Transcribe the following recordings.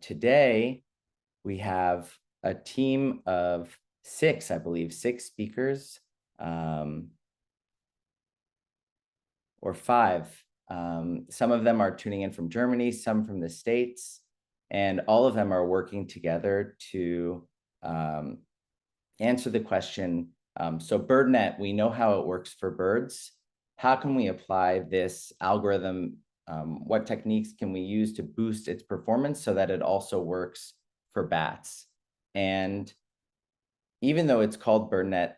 Today, we have a team of six, I believe, six speakers, or five. Some of them are tuning in from Germany, some from the States, and all of them are working together to answer the question. So BirdNET, we know how it works for birds. How can we apply this algorithm? What techniques can we use to boost its performance so that it also works for bats? And even though it's called BirdNET,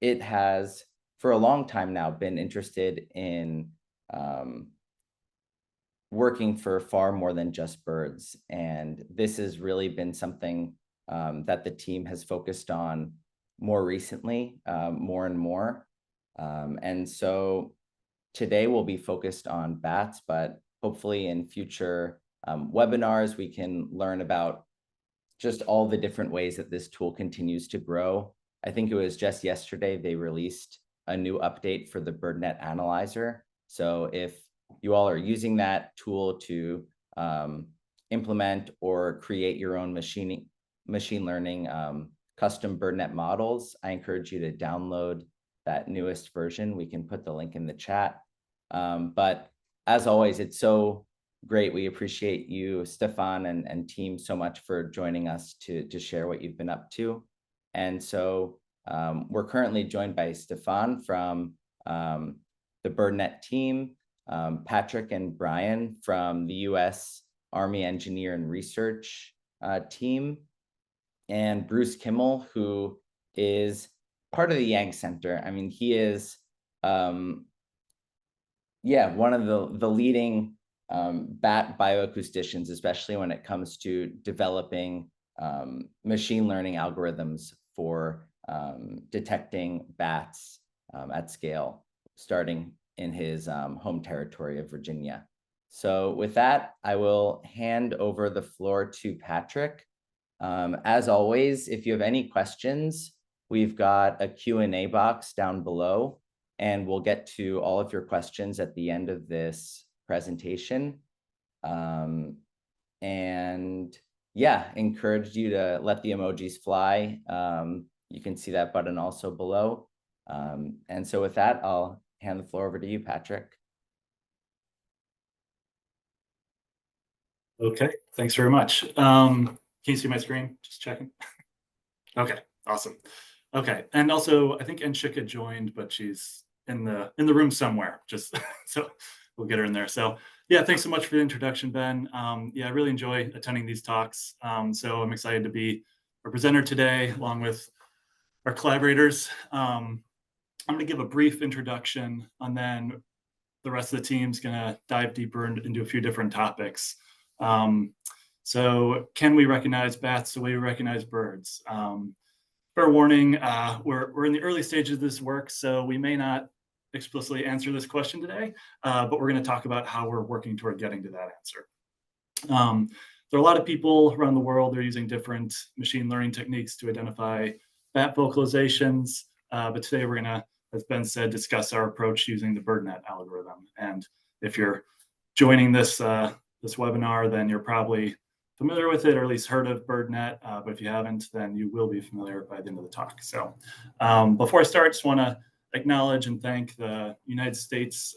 it has for a long time now been interested in working for far more than just birds. And this has really been something that the team has focused on more recently, more and more. And so today we'll be focused on bats, but hopefully in future webinars, we can learn about just all the different ways that this tool continues to grow. I think it was just yesterday they released a new update for the BirdNET analyzer. So if you all are using that tool to implement or create your own machine learning custom BirdNET models, I encourage you to download that newest version. We can put the link in the chat. But as always, it's so great. We appreciate you, Stefan, and team so much for joining us to share what you've been up to. And so we're currently joined by Stefan from the BirdNET team, Patrick and Brian from the US Army Engineer and Research team, and Bruce Kimmel, who is part of the Yang Center. I mean, he is, one of the leading bat bioacousticians, especially when it comes to developing machine learning algorithms for detecting bats at scale, starting in his home territory of Virginia. So with that, I will hand over the floor to Patrick. As always, if you have any questions, we've got a Q&A box down below, and we'll get to all of your questions at the end of this presentation. And yeah, encourage you to let the emojis fly. You can see that button also below. And so with that, I'll hand the floor over to you, Patrick. Okay, thanks very much. Can you see my screen? Just checking. Okay, awesome. Okay, and also I think Enshika joined, but she's in the room somewhere. Just so we'll get her in there. So yeah, thanks so much for the introduction, Ben. Yeah, I really enjoy attending these talks. So I'm excited to be a presenter today, along with our collaborators. I'm going to give a brief introduction, and then the rest of the team's going to dive deeper into a few different topics. So can we recognize bats the way we recognize birds? Fair warning, we're in the early stages of this work, so we may not explicitly answer this question today, but we're going to talk about how we're working toward getting to that answer. There are a lot of people around the world that are using different machine learning techniques to identify bat vocalizations, but today we're going to, as Ben said, discuss our approach using the BirdNET algorithm. And if you're joining this this webinar, then you're probably familiar with it, or at least heard of BirdNET, but if you haven't, then you will be familiar by the end of the talk. So before I start, just want to acknowledge and thank the United States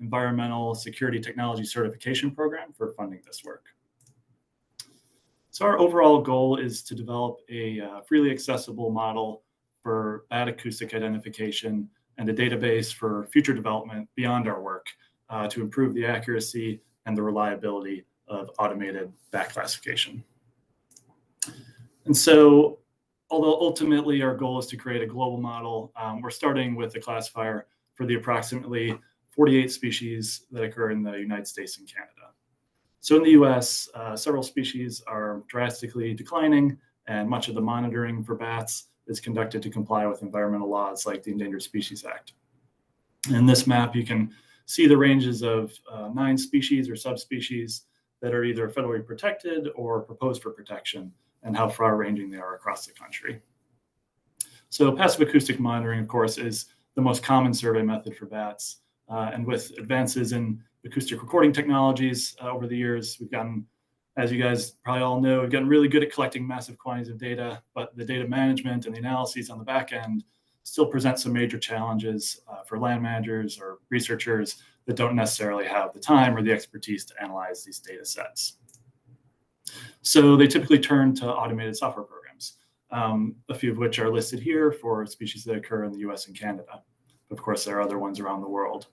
Environmental Security Technology Certification Program for funding this work. So our overall goal is to develop a freely accessible model for bat acoustic identification and a database for future development beyond our work to improve the accuracy and the reliability of automated bat classification. And so, although ultimately our goal is to create a global model, we're starting with a classifier for the approximately 48 species that occur in the United States and Canada. So in the US, several species are drastically declining, and much of the monitoring for bats is conducted to comply with environmental laws like the Endangered Species Act. In this map, you can see the ranges of 9 species or subspecies that are either federally protected or proposed for protection, and how far-ranging they are across the country. So passive acoustic monitoring, of course, is the most common survey method for bats. And with advances in acoustic recording technologies over the years, we've gotten, as you guys probably all know, we've gotten really good at collecting massive quantities of data, but the data management and the analyses on the back end still present some major challenges for land managers or researchers that don't necessarily have the time or the expertise to analyze these data sets. So they typically turn to automated software programs, a few of which are listed here for species that occur in the US and Canada. Of course, there are other ones around the world.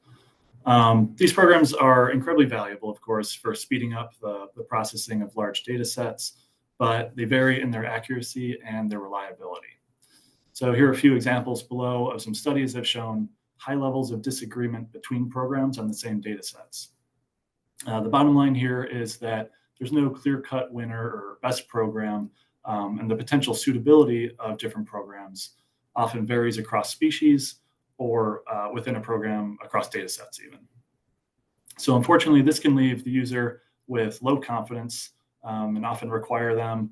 These programs are incredibly valuable, of course, for speeding up the processing of large data sets, but they vary in their accuracy and their reliability. So here are a few examples below of some studies that have shown high levels of disagreement between programs on the same data sets. The bottom line here is that there's no clear-cut winner or best program, and the potential suitability of different programs often varies across species or within a program across data sets even. So unfortunately, this can leave the user with low confidence and often require them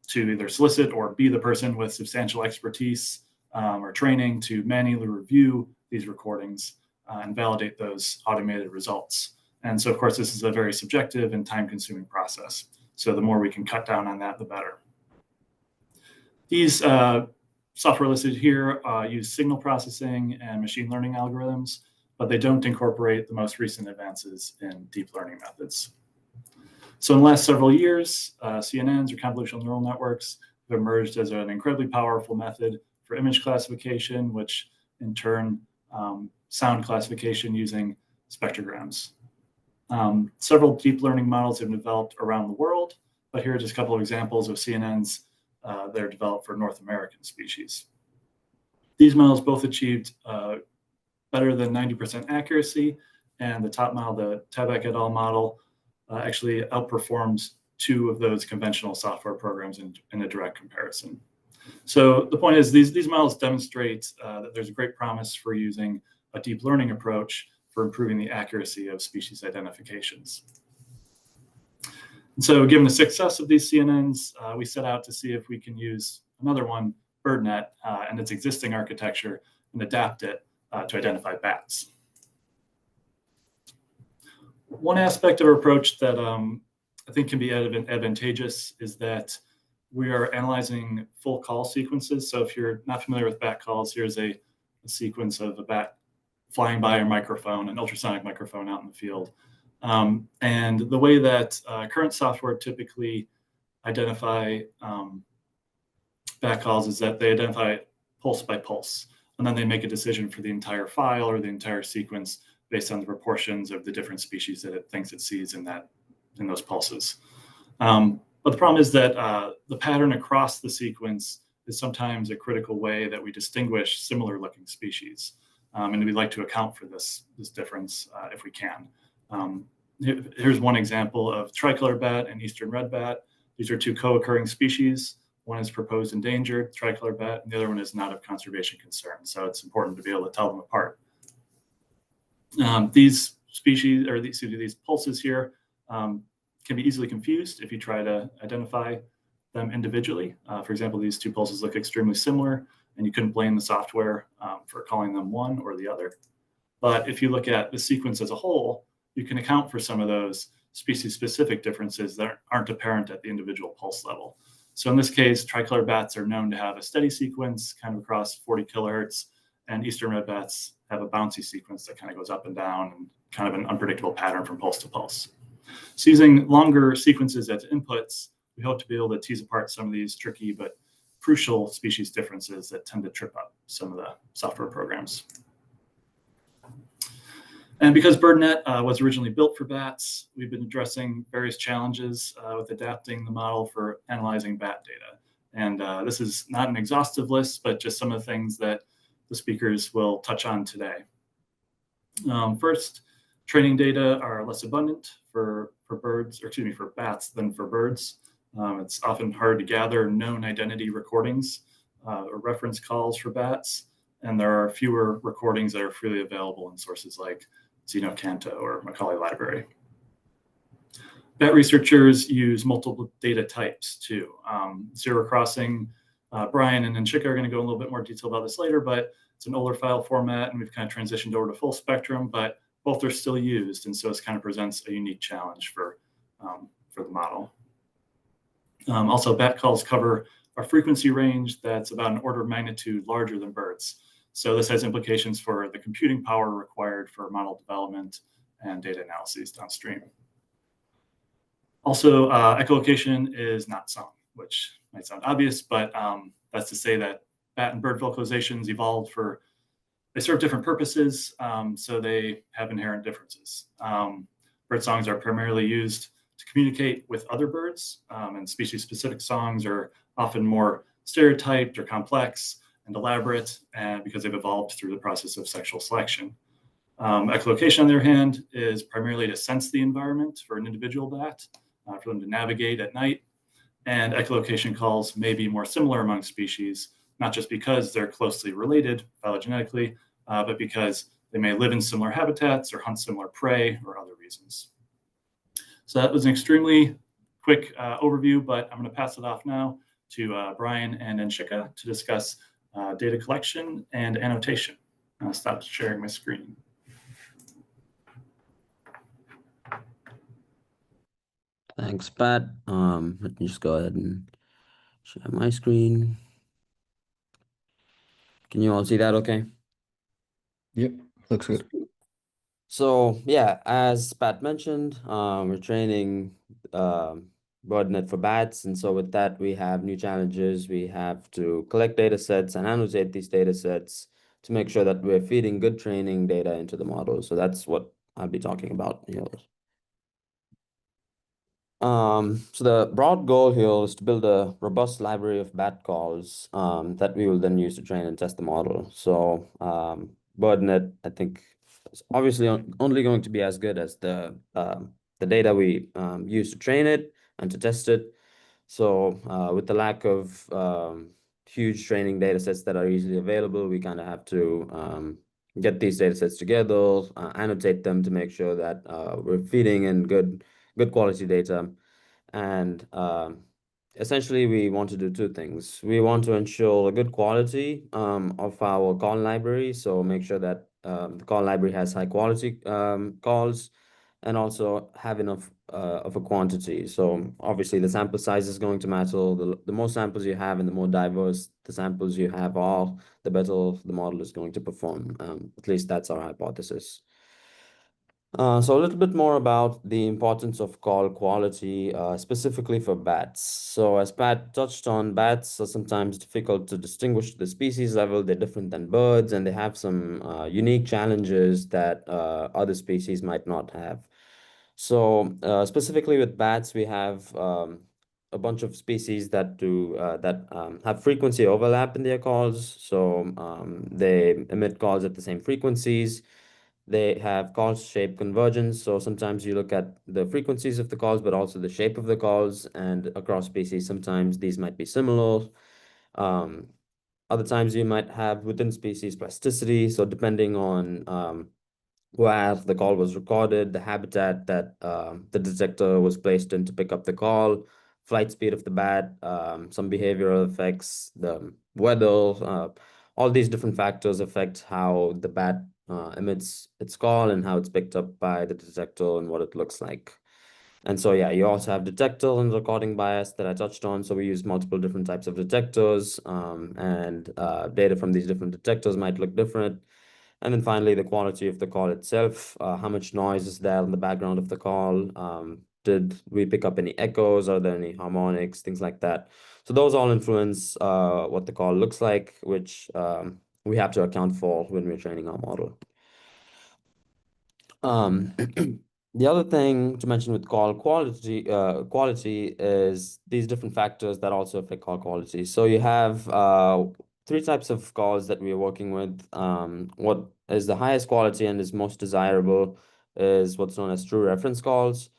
to either solicit or be the person with substantial expertise or training to manually review these recordings and validate those automated results. And so, of course, this is a very subjective and time-consuming process. So the more we can cut down on that, the better. These software listed here use signal processing and machine learning algorithms, but they don't incorporate the most recent advances in deep learning methods. So in the last several years, CNNs or convolutional neural networks have emerged as an incredibly powerful method for image classification, which in turn sound classification using spectrograms. Several deep learning models have been developed around the world, but here are just a couple of examples of CNNs that are developed for North American species. These models both achieved better than 90% accuracy, and the top model, the Tabak et al. Model, actually outperforms two of those conventional software programs in a direct comparison. So the point is these models demonstrate that there's a great promise for using a deep learning approach for improving the accuracy of species identifications. And so given the success of these CNNs, we set out to see if we can use another one, BirdNET, and its existing architecture and adapt it to identify bats. One aspect of our approach that I think can be advantageous is that we are analyzing full call sequences. So if you're not familiar with bat calls, here's a sequence of a bat flying by a microphone, an ultrasonic microphone out in the field. And the way that current software typically identify bat calls is that they identify pulse by pulse, and then they make a decision for the entire file or the entire sequence based on the proportions of the different species that it thinks it sees in those pulses. But the problem is that the pattern across the sequence is sometimes a critical way that we distinguish similar looking species. And we'd like to account for this difference if we can. Here's one example of tricolor bat and eastern red bat. These are two co-occurring species. One is proposed endangered, tricolor bat, and the other one is not of conservation concern. So it's important to be able to tell them apart. These species, or these pulses here, can be easily confused if you try to identify them individually. For example, these two pulses look extremely similar, and you couldn't blame the software for calling them one or the other. But if you look at the sequence as a whole, you can account for some of those species-specific differences that aren't apparent at the individual pulse level. So in this case, tricolor bats are known to have a steady sequence kind of across 40 kilohertz, and eastern red bats have a bouncy sequence that kind of goes up and down and kind of an unpredictable pattern from pulse to pulse. So using longer sequences as inputs, we hope to be able to tease apart some of these tricky but crucial species differences that tend to trip up some of the software programs. And because BirdNET was originally built for bats, we've been addressing various challenges with adapting the model for analyzing bat data. And this is not an exhaustive list, but just some of the things that the speakers will touch on today. First, training data are less abundant for bats than for birds. It's often hard to gather known identity recordings or reference calls for bats, and there are fewer recordings that are freely available in sources like Xenocanto or Macaulay Library. Bat researchers use multiple data types too. Zero crossing Brian and Nchika are going to go in a little bit more detail about this later, but it's an older file format, and we've kind of transitioned over to full spectrum, but both are still used, and so this kind of presents a unique challenge for the model. Also, bat calls cover a frequency range that's about an order of magnitude larger than BERTs. So this has implications for the computing power required for model development and data analyses downstream. Also, echolocation is not sung, which might sound obvious, but that's to say that bat and bird vocalizations evolved they serve different purposes, so they have inherent differences. Bird songs are primarily used to communicate with other birds, and species-specific songs are often more stereotyped or complex and elaborate, and because they've evolved through the process of sexual selection. Echolocation, on the other hand, is primarily to sense the environment for an individual bat, for them to navigate at night. And echolocation calls may be more similar among species, not just because they're closely related phylogenetically, but because they may live in similar habitats or hunt similar prey or other reasons. So that was an extremely quick overview, but I'm going to pass it off now to Brian and Nchika to discuss data collection and annotation. I'll stop sharing my screen. Thanks, Pat. Let me just go ahead and share my screen. Can you all see that okay? Yep, looks good. So yeah, as Pat mentioned, we're training BirdNET for bats. And so with that, we have new challenges. We have to collect data sets and annotate these data sets to make sure that we're feeding good training data into the model. So that's what I'll be talking about here. So the broad goal here is to build a robust library of bat calls that we will then use to train and test the model. So BirdNET, I think, is obviously only going to be as good as the data we use to train it and to test it. So with the lack of huge training data sets that are easily available, we kind of have to get these data sets together, annotate them to make sure that we're feeding in good quality data. And essentially, we want to do two things. We want to ensure a good quality of our call library. So make sure that the call library has high quality calls and also have enough of a quantity. So obviously the sample size is going to matter. The more samples you have and the more diverse the samples you have are, the better the model is going to perform. At least that's our hypothesis. So a little bit more about the importance of call quality, specifically for bats. So as Pat touched on, bats are sometimes difficult to distinguish at the species level. They're different than birds, and they have some unique challenges that other species might not have. So specifically with bats, we have a bunch of species that have frequency overlap in their calls. So they emit calls at the same frequencies. They have call shape convergence. So sometimes you look at the frequencies of the calls, but also the shape of the calls. And across species, sometimes these might be similar. Other times you might have within species plasticity. So depending on where the call was recorded, the habitat that the detector was placed in to pick up the call, flight speed of the bat, some behavioral effects, the weather, all these different factors affect how the bat emits its call and how it's picked up by the detector and what it looks like. And so, yeah, you also have detector and recording bias that I touched on. So we use multiple different types of detectors, and data from these different detectors might look different. And then finally, the quality of the call itself, how much noise is there in the background of the call? Did we pick up any echoes? Are there any harmonics, things like that? So those all influence what the call looks like, which we have to account for when we're training our model. The other thing to mention with call quality is these different factors that also affect call quality. So you have three types of calls that we're working with. What is the highest quality and is most desirable is what's known as true reference calls.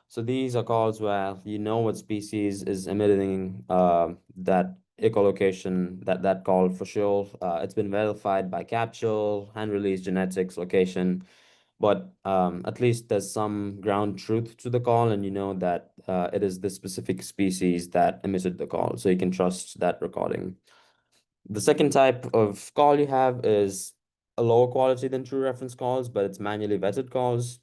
So these are calls where you know what species is emitting that echolocation, that call for sure. It's been verified by capture, hand release genetics, location. but at least there's some ground truth to the call, and you know that it is the specific species that emitted the call, so you can trust that recording. The second type of call you have is a lower quality than true reference calls, but it's manually vetted calls.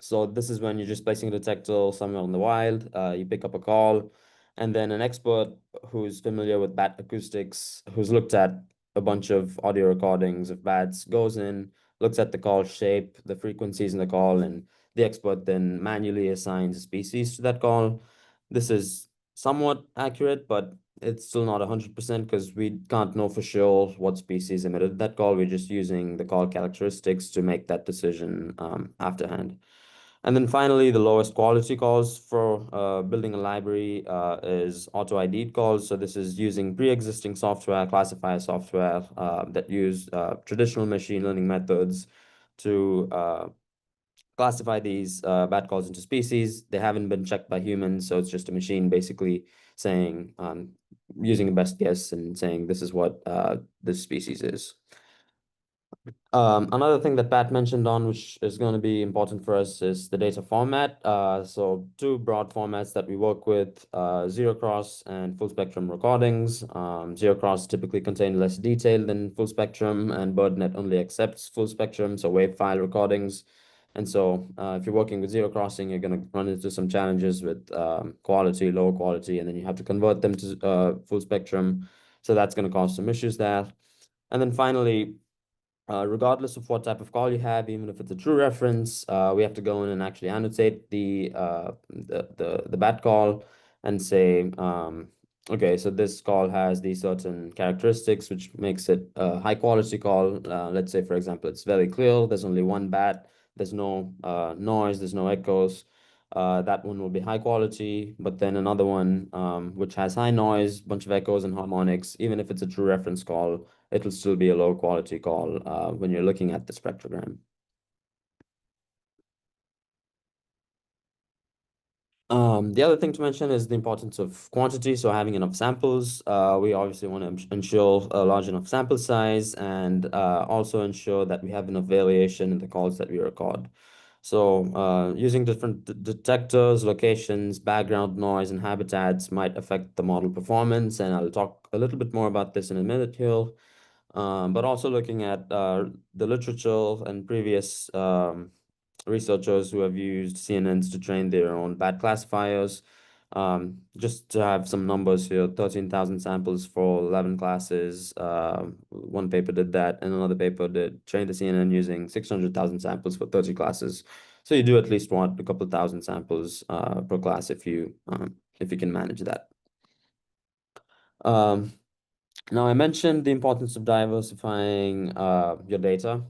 So this is when you're just placing a detector somewhere in the wild, you pick up a call, and then an expert who's familiar with bat acoustics, who's looked at a bunch of audio recordings of bats, goes in, looks at the call shape, the frequencies in the call, and the expert then manually assigns a species to that call. This is somewhat accurate, but it's still not 100% because we can't know for sure what species emitted that call. We're just using the call characteristics to make that decision afterhand. And then finally, the lowest quality calls for building a library is auto-ID'd calls. So this is using pre-existing software, classifier software that use traditional machine learning methods to classify these bat calls into species. They haven't been checked by humans, so it's just a machine basically saying, using a best guess and saying this is what this species is. Another thing that Pat mentioned on, which is going to be important for us, is the data format. So two broad formats that we work with, zero cross and full spectrum recordings. Zero cross typically contain less detail than full spectrum, and BirdNET only accepts full spectrum, so WAV file recordings. And so if you're working with zero crossing, you're going to run into some challenges with quality, low quality, and then you have to convert them to full spectrum. So that's going to cause some issues there. And then finally, regardless of what type of call you have, even if it's a true reference, we have to go in and actually annotate the bat call and say, okay, so this call has these certain characteristics, which makes it a high quality call. Let's say, for example, it's very clear. There's only one bat. There's no noise. There's no echoes. That one will be high quality, but then another one which has high noise, bunch of echoes and harmonics, even if it's a true reference call, it'll still be a low quality call when you're looking at the spectrogram. The other thing to mention is the importance of quantity, so having enough samples. We obviously want to ensure a large enough sample size and also ensure that we have enough variation in the calls that we record. So using different detectors, locations, background noise, and habitats might affect the model performance, and I'll talk a little bit more about this in a minute here. But also looking at the literature and previous researchers who have used CNNs to train their own bat classifiers. Just to have some numbers here, 13,000 samples for 11 classes. One paper did that, and another paper did train the CNN using 600,000 samples for 30 classes. So you do at least want a couple thousand samples per class if you can manage that. Now, I mentioned the importance of diversifying your data,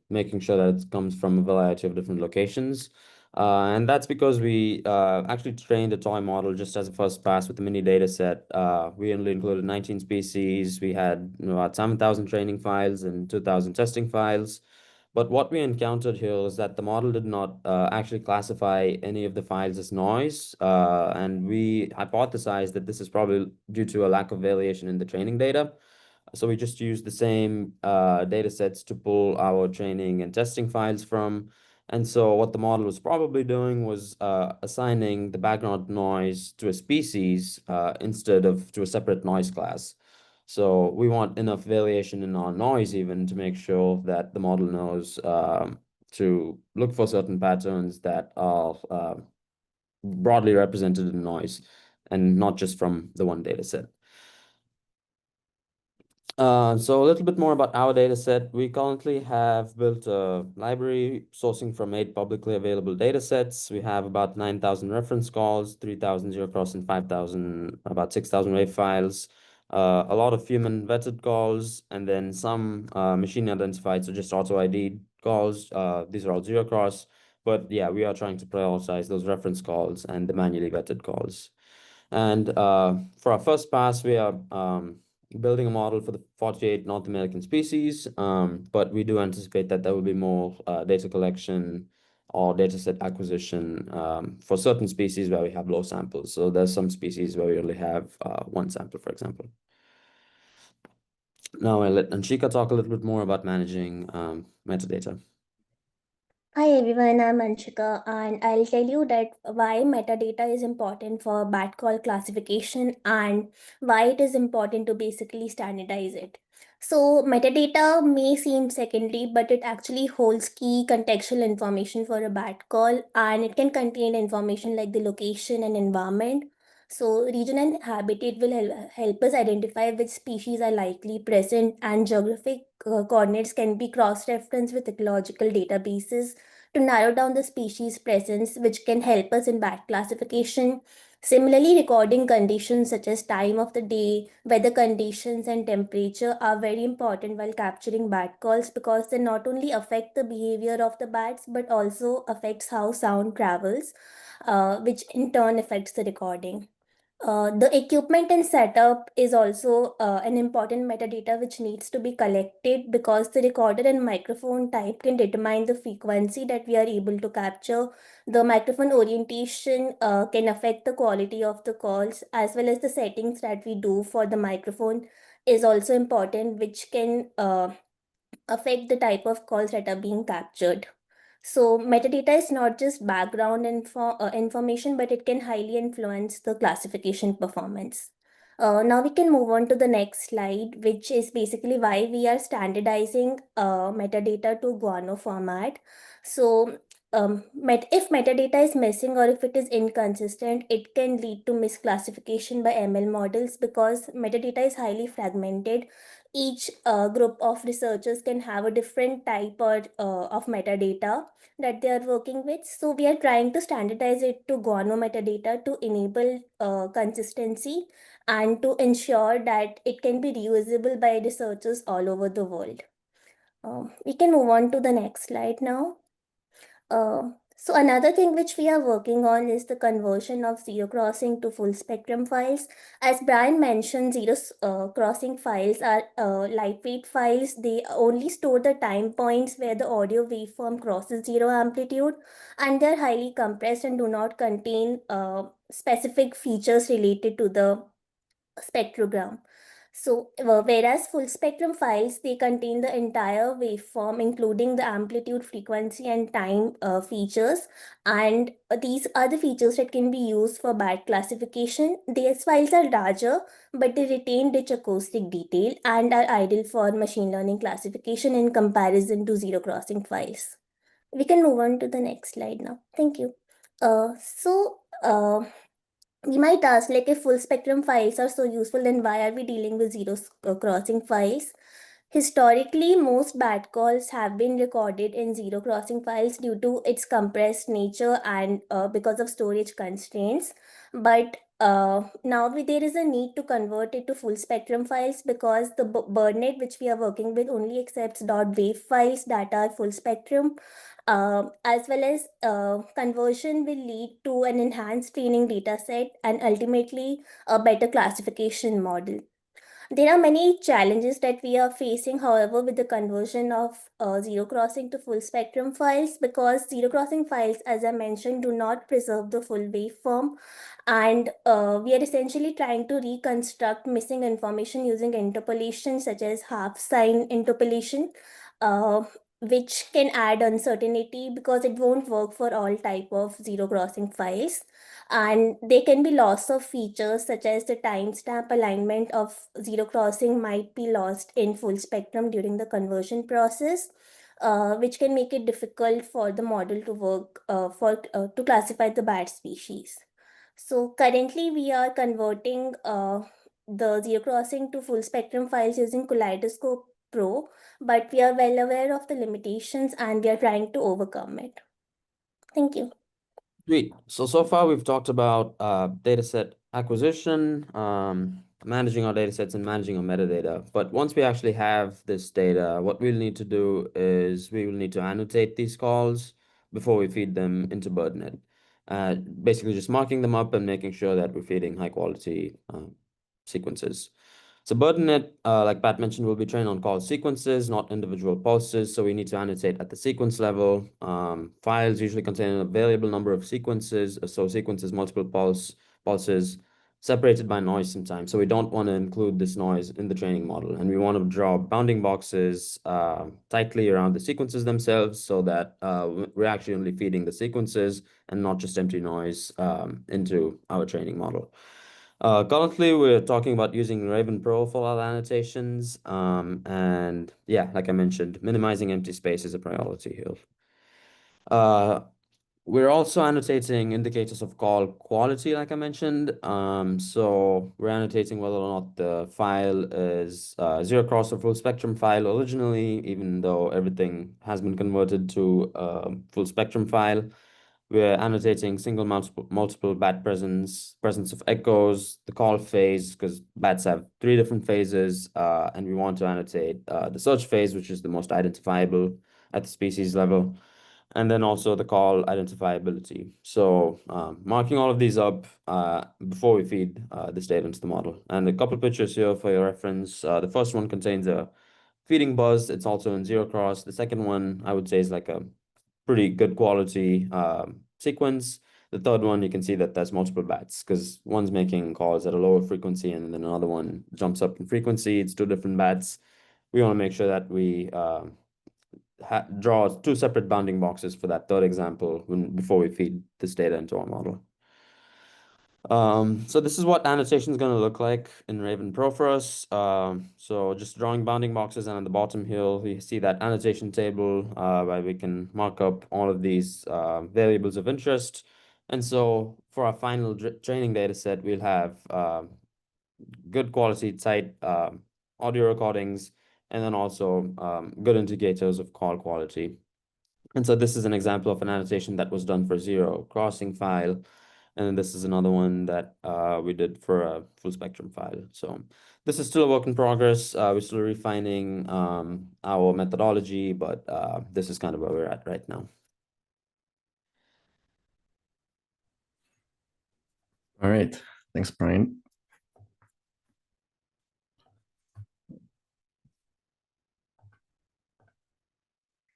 making sure that it comes from a variety of different locations. And that's because we actually trained a toy model just as a first pass with a mini data set. We only included 19 species. We had about 7,000 training files and 2,000 testing files. But what we encountered here is that the model did not actually classify any of the files as noise. And we hypothesized that this is probably due to a lack of variation in the training data. So we just used the same data sets to pull our training and testing files from. And so what the model was probably doing was assigning the background noise to a species instead of to a separate noise class. So we want enough variation in our noise even to make sure that the model knows to look for certain patterns that are broadly represented in noise and not just from the one data set. So a little bit more about our data set. We currently have built a library sourcing from 8 publicly available data sets. We have about 9,000 reference calls, 3,000 zero cross, and 5,000, about 6,000 WAV files. A lot of human vetted calls, and then some machine identified, so just auto ID calls. These are all zero cross, but yeah, we are trying to prioritize those reference calls and the manually vetted calls. And for our first pass, we are building a model for the 48 North American species, but we do anticipate that there will be more data collection or data set acquisition for certain species where we have low samples. So there's some species where we only have one sample, for example. Now I'll let Anshika talk a little bit more about managing metadata. Hi everyone, I'm Anshika and I'll tell you that why metadata is important for bat call classification and why it is important to basically standardize it. So metadata may seem secondary, but it actually holds key contextual information for a bat call, and it can contain information like the location and environment. So region and habitat will help us identify which species are likely present, and geographic coordinates can be cross-referenced with ecological databases to narrow down the species presence, which can help us in bat classification. Similarly, recording conditions such as time of the day, weather conditions, and temperature are very important while capturing bat calls because they not only affect the behavior of the bats but also affects how sound travels, which in turn affects the recording. The equipment and setup is also an important metadata which needs to be collected because the recorder and microphone type can determine the frequency that we are able to capture. The microphone orientation can affect the quality of the calls, as well as the settings that we do for the microphone is also important, which can affect the type of calls that are being captured. So metadata is not just background information, but it can highly influence the classification performance. Now we can move on to the next slide, which is basically why we are standardizing metadata to guano format. So if metadata is missing or if it is inconsistent, it can lead to misclassification by ML models because metadata is highly fragmented. Each group of researchers can have a different type of metadata that they are working with. So we are trying to standardize it to guano metadata to enable consistency and to ensure that it can be reusable by researchers all over the world. We can move on to the next slide now. So another thing which we are working on is the conversion of zero crossing to full spectrum files. As Brian mentioned, crossing files are lightweight files. They only store the time points where the audio waveform crosses zero amplitude, and they're highly compressed and do not contain specific features related to the spectrogram. So, whereas full spectrum files, they contain the entire waveform, including the amplitude, frequency, and time features. And these are the features that can be used for band classification. These files are larger, but they retain rich acoustic detail and are ideal for machine learning classification in comparison to zero crossing files. We can move on to the next slide now. Thank you. We might ask, like, if full spectrum files are so useful, then why are we dealing with crossing files? Historically, most bad calls have been recorded in zero crossing files due to its compressed nature and because of storage constraints. But now there is a need to convert it to full spectrum files because the BirdNET, which we are working with, only accepts .wav files that are full spectrum. As well as conversion will lead to an enhanced training data set and ultimately a better classification model. There are many challenges that we are facing, however, with the conversion of zero crossing to full spectrum files, because zero crossing files, as I mentioned, do not preserve the full waveform. And we are essentially trying to reconstruct missing information using interpolation, such as half sign interpolation, uh, which can add uncertainty because it won't work for all type of zero crossing files. And there can be loss of features such as the timestamp alignment of zero crossing might be lost in full spectrum during the conversion process, which can make it difficult for the model to work to classify the bat species. So currently we are converting the zero crossing to full spectrum files using Kaleidoscope Pro, but we are well aware of the limitations and we are trying to overcome it. Thank you. Sweet. So far we've talked about dataset acquisition, managing our datasets and managing our metadata. But once we actually have this data, what we'll need to do is we will need to annotate these calls before we feed them into BirdNET. Basically just marking them up and making sure that we're feeding high quality sequences. So BirdNET, like Pat mentioned, will be trained on call sequences, not individual pulses. So we need to annotate at the sequence level. Files usually contain a variable number of sequences. So sequences, multiple pulses. separated by noise sometimes. So we don't want to include this noise in the training model. And we want to draw bounding boxes tightly around the sequences themselves so that we're actually only feeding the sequences and not just empty noise into our training model. Currently, we're talking about using Raven Pro for our annotations. And yeah, like I mentioned, minimizing empty space is a priority here. We're also annotating indicators of call quality, like I mentioned. So we're annotating whether or not the file is zero cross or full spectrum file originally, even though everything has been converted to a full spectrum file. We're annotating single multiple bat presence of echoes, the call phase, because bats have 3 different phases, and we want to annotate the search phase, which is the most identifiable at the species level, and then also the call identifiability. So marking all of these up before we feed this data into the model. And a couple of pictures here for your reference. The first one contains a feeding buzz. It's also in zero cross. The second one, I would say, is like a pretty good quality sequence. The third one, you can see that there's multiple bats because one's making calls at a lower frequency and then another one jumps up in frequency. It's 2 different bats. We want to make sure that we draw 2 separate bounding boxes for that third example before we feed this data into our model. So this is what annotation is going to look like in Raven Pro for us. So just drawing bounding boxes, and at the bottom here, we see that annotation table where we can mark up all of these variables of interest. And so for our final training data set, we'll have good quality tight audio recordings, and then also good indicators of call quality. And so this is an example of an annotation that was done for zero crossing file. And this is another one that we did for a full spectrum file. So this is still a work in progress. We're still refining our methodology, but this is kind of where we're at right now. All right. Thanks, Brian.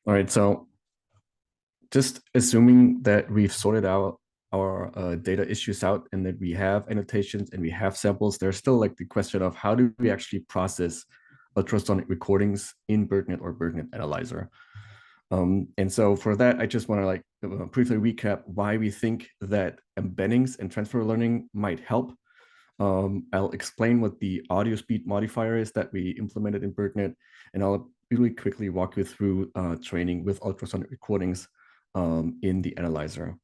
All right. So just assuming that we've sorted out our data issues out and that we have annotations and we have samples, there's still like the question of how do we actually process ultrasonic recordings in BirdNET or BirdNET Analyzer. And so for that, I just want to like briefly recap why we think that embeddings and transfer learning might help. I'll explain what the audio speed modifier is that we implemented in BirdNET, and I'll really quickly walk you through training with ultrasonic recordings in the analyzer.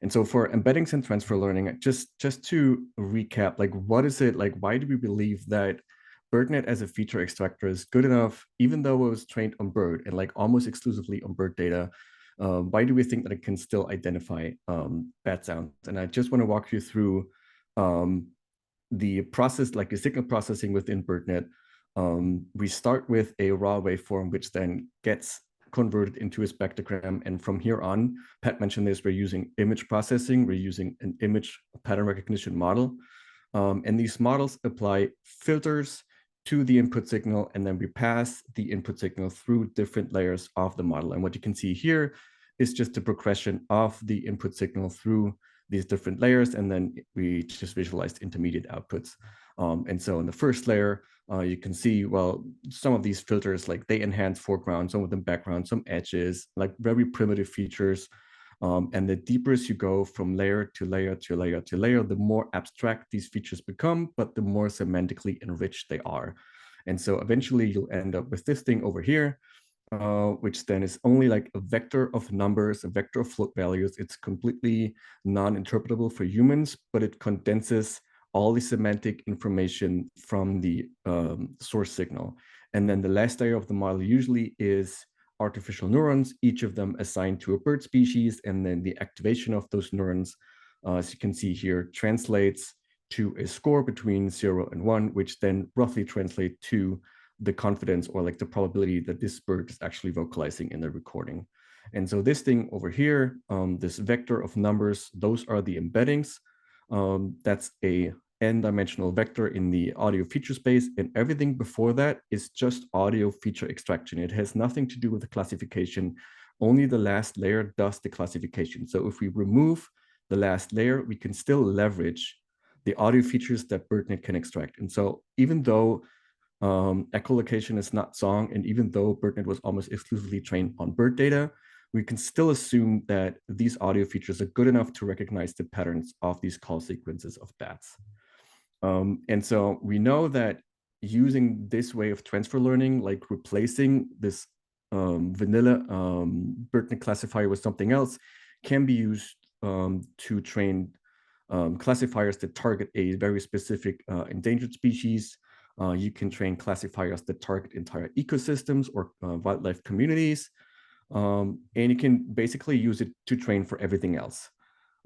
And so for embeddings and transfer learning, just to recap, like what is it, like why do we believe that BirdNET as a feature extractor is good enough, even though it was trained on bird and like almost exclusively on bird data? Why do we think that it can still identify bat sounds? And I just want to walk you through the process, like the signal processing within BirdNET. We start with a raw waveform, which then gets converted into a spectrogram. And from here on, Pat mentioned this, we're using image processing. We're using an image pattern recognition model. And these models apply filters to the input signal, and then we pass the input signal through different layers of the model. And what you can see here is just the progression of the input signal through these different layers, and then we just visualized intermediate outputs. And so in the first layer, you can see, well, some of these filters, like they enhance foreground, some of them background, some edges, like very primitive features. And the deeper as you go from layer to layer to layer to layer, the more abstract these features become, but the more semantically enriched they are. And so eventually you'll end up with this thing over here, which then is only like a vector of numbers, a vector of float values. It's completely non-interpretable for humans, but it condenses all the semantic information from the source signal. And then the last layer of the model usually is artificial neurons, each of them assigned to a bird species, and then the activation of those neurons, as you can see here, translates to a score between 0 and 1, which then roughly translate to the confidence or like the probability that this bird is actually vocalizing in the recording. And so this thing over here, this vector of numbers, those are the embeddings. That's a n-dimensional vector in the audio feature space, and everything before that is just audio feature extraction. It has nothing to do with the classification. Only the last layer does the classification. So if we remove the last layer, we can still leverage the audio features that BirdNET can extract. And so even though echolocation is not song, and even though BirdNET was almost exclusively trained on bird data, we can still assume that these audio features are good enough to recognize the patterns of these call sequences of bats. And so we know that using this way of transfer learning, like replacing this vanilla BirdNET classifier with something else, can be used to train classifiers that target a very specific endangered species. You can train classifiers that target entire ecosystems or wildlife communities. And you can basically use it to train for everything else.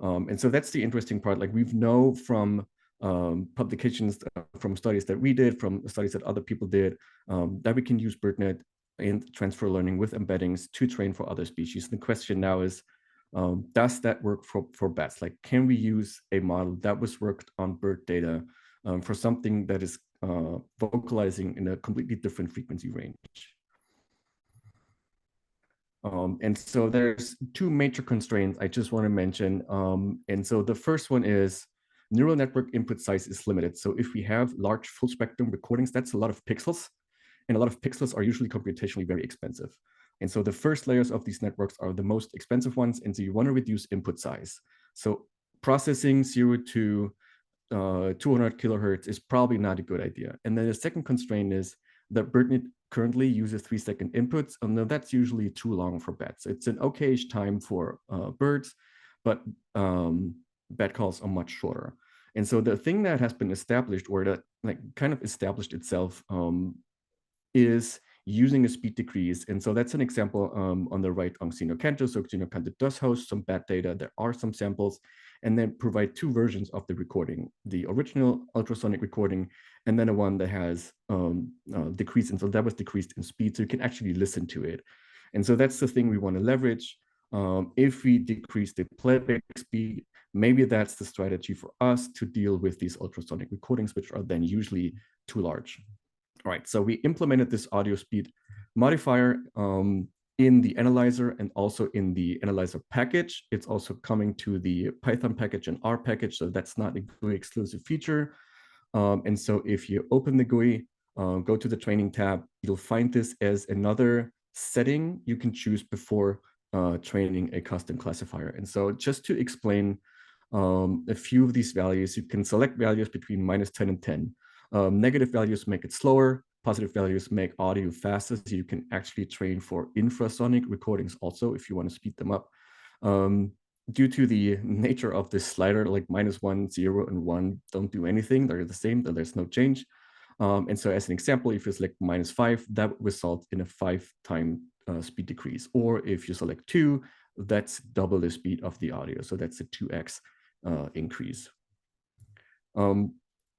And so that's the interesting part. Like we know from publications, from studies that we did, from studies that other people did, that we can use BirdNET in transfer learning with embeddings to train for other species. And the question now is, does that work for bats? Like, can we use a model that was worked on bird data for something that is vocalizing in a completely different frequency range? And so there's two major constraints I just want to mention. And so the first one is neural network input size is limited. So if we have large full spectrum recordings, that's a lot of pixels. And a lot of pixels are usually computationally very expensive. And so the first layers of these networks are the most expensive ones. And so you want to reduce input size. So processing 0 to 200 kilohertz is probably not a good idea. And then the second constraint is that BirdNET currently uses 3-second inputs, and that's usually too long for bats. It's an okay-ish time for birds, but bat calls are much shorter. And so the thing that has been established, or that like kind of established itself, is using a speed decrease. And so that's an example on the right on Xenocanto. So Xenocanto does host some bat data. There are some samples, and then provide two versions of the recording, the original ultrasonic recording, and then a one that has decreased. And so that was decreased in speed, so you can actually listen to it. And so that's the thing we want to leverage. If we decrease the playback speed, maybe that's the strategy for us to deal with these ultrasonic recordings, which are then usually too large. All right, so we implemented this audio speed modifier in the analyzer and also in the analyzer package. It's also coming to the Python package and R package, so that's not a GUI exclusive feature. And so if you open the GUI, go to the training tab, you'll find this as another setting you can choose before training a custom classifier. And so just to explain a few of these values, you can select values between -10 and 10. Negative values make it slower. Positive values make audio faster, so you can actually train for infrasonic recordings also if you want to speed them up. Due to the nature of this slider, like -1, 0, and 1 don't do anything. They're the same, there's no change. And so as an example, if you select -5, that would result in a 5-time speed decrease. Or if you select 2, that's double the speed of the audio. So that's a 2x increase.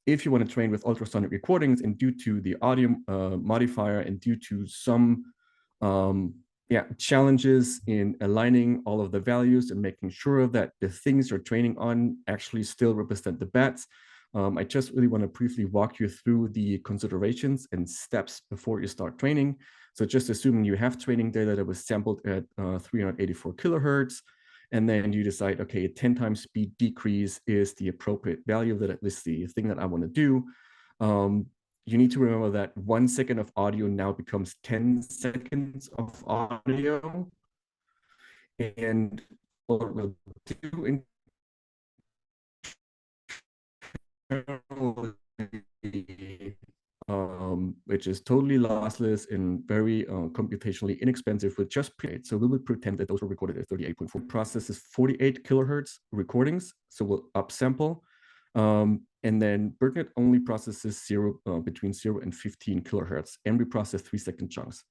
If you want to train with ultrasonic recordings, and due to the audio modifier and due to some challenges in aligning all of the values and making sure that the things you're training on actually still represent the bats, I just really want to briefly walk you through the considerations and steps before you start training. So just assuming you have training data that was sampled at 384 kilohertz, and then you decide, okay, a 10 times speed decrease is the appropriate value, that is the thing that I want to do. You need to remember that 1 second of audio now becomes 10 seconds of audio. And what we'll do in which is totally lossless and very computationally inexpensive with just pre-8. So we will pretend that those were recorded at 38.4. Processes 48 kilohertz recordings, so we'll upsample. And then BirdNET only processes between 0 and 15 kilohertz, and we process 3-second chunks.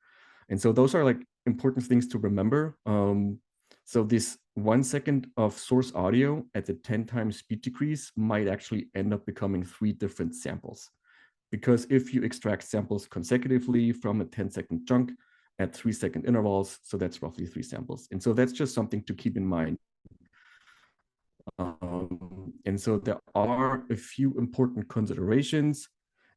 And so those are like important things to remember. So this 1 second of source audio at the 10 times speed decrease might actually end up becoming 3 different samples. Because if you extract samples consecutively from a 10-second chunk at 3-second intervals, so that's roughly 3 samples. And so that's just something to keep in mind. And so there are a few important considerations.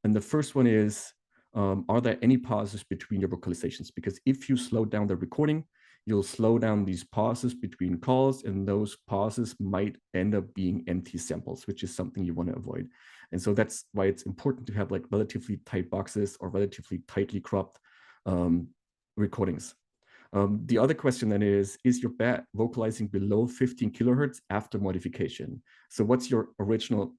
And the first one is, are there any pauses between your vocalizations? Because if you slow down the recording, you'll slow down these pauses between calls, and those pauses might end up being empty samples, which is something you want to avoid. And so that's why it's important to have like relatively tight boxes or relatively tightly cropped recordings. The other question then is your bat vocalizing below 15 kilohertz after modification? So what's your original